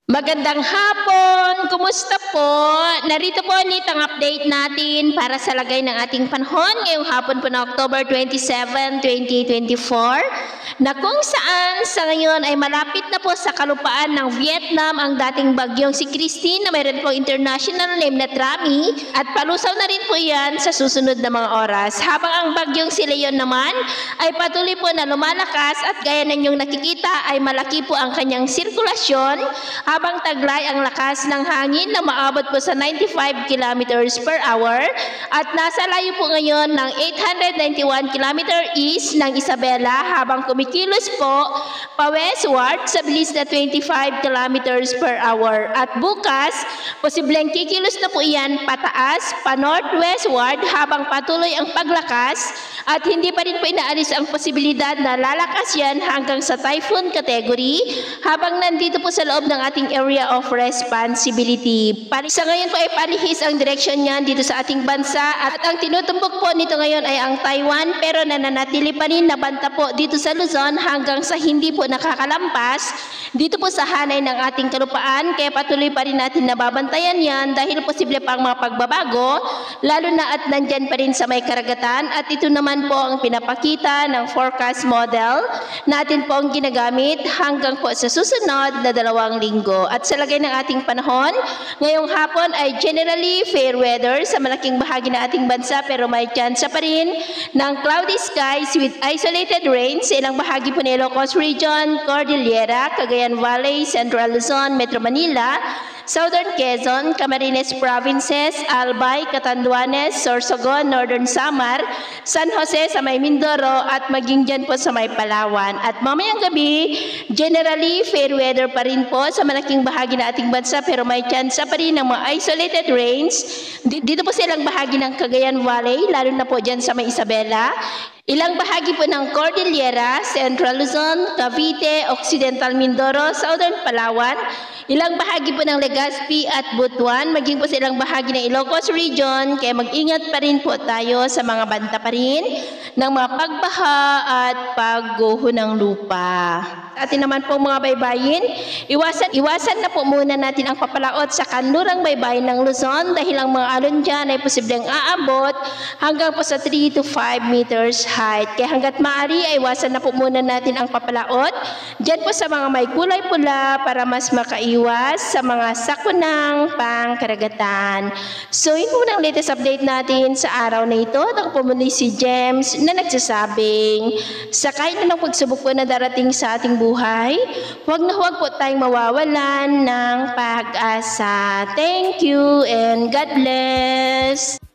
Magandang hapon! Kumusta po? Narito po ulit ang update natin para sa lagay ng ating panahon ngayong hapon po ng October 27, 2024 na kung saan sa ngayon ay malapit na po sa kalupaan ng Vietnam ang dating bagyong si Christine na mayroon pong international name na Trami at palusaw na rin po yan sa susunod na mga oras. Habang ang bagyong si Leon naman ay patuloy po na lumalakas at gaya ninyong nakikita ay malaki po ang kanyang sirkulasyon habang taglay ang lakas ng hangin na maabot po sa 95 kilometers per hour at nasa layo po ngayon ng 891 kilometer east ng Isabela habang kumikilos po pa-westward sa bilis na 25 kilometers per hour. At bukas, posibleng kikilos na po iyan pataas, pa-northwestward habang patuloy ang paglakas at hindi pa rin po inaalis ang posibilidad na lalakas yan hanggang sa typhoon category habang nandito po sa loob ng ating area of responsibility. Sa ngayon po ay palihis ang direksyon niyan dito sa ating bansa at ang tinutumbok po nito ngayon ay ang Taiwan pero nananatili pa rin na banta po dito sa Luzon hanggang sa hindi po nakakalampas dito po sa hanay ng ating kalupaan kaya patuloy pa rin natin nababantayan yan dahil posible pa ang mga pagbabago lalo na at nandyan pa rin sa may karagatan at ito naman po ang pinapakita ng forecast model natin po ang ginagamit hanggang po sa susunod na 2 linggo. At sa lagay ng ating panahon, ngayong hapon ay generally fair weather sa malaking bahagi ng ating bansa pero may chance pa rin ng cloudy skies with isolated rain sa ilang bahagi po ng Ilocos Region, Cordillera, Cagayan Valley, Central Luzon, Metro Manila, Southern Quezon, Camarines Provinces, Albay, Catanduanes, Sorsogon, Northern Samar, San Jose sa may Mindoro at maging dyan po sa may Palawan. At mamayang gabi, generally fair weather pa rin po sa malaking bahagi ng ating bansa pero may chance pa rin ng mga isolated rains. Dito po sa ilang bahagi ng Cagayan Valley, lalo na po dyan sa may Isabela. Ilang bahagi po ng Cordillera, Central Luzon, Cavite, Occidental Mindoro, Southern Palawan, ilang bahagi po ng Legazpi at Butuan, maging po sa ilang bahagi ng Ilocos Region, kaya mag-ingat pa rin po tayo sa mga banta pa rin ng mga pagbaha at pagguho ng lupa. Atin naman po mga baybayin, iwasan na po muna natin ang papalaot sa kanlurang baybayin ng Luzon dahil ang mga alon dyan ay posibleng aabot hanggang po sa 3 to 5 meters height. Kaya hanggat maaari ay iwasan na po muna natin ang papalaot dyan po sa mga may kulay pula para mas makaiwas sa mga sakunang pangkaragatan. So yun po ang latest update natin sa araw na ito. Ako po muli si James na nagsasabing sa kahit na ng pagsubok po na darating sa ating buhay, huwag na huwag po tayong mawawalan ng pag-asa. Thank you and God bless!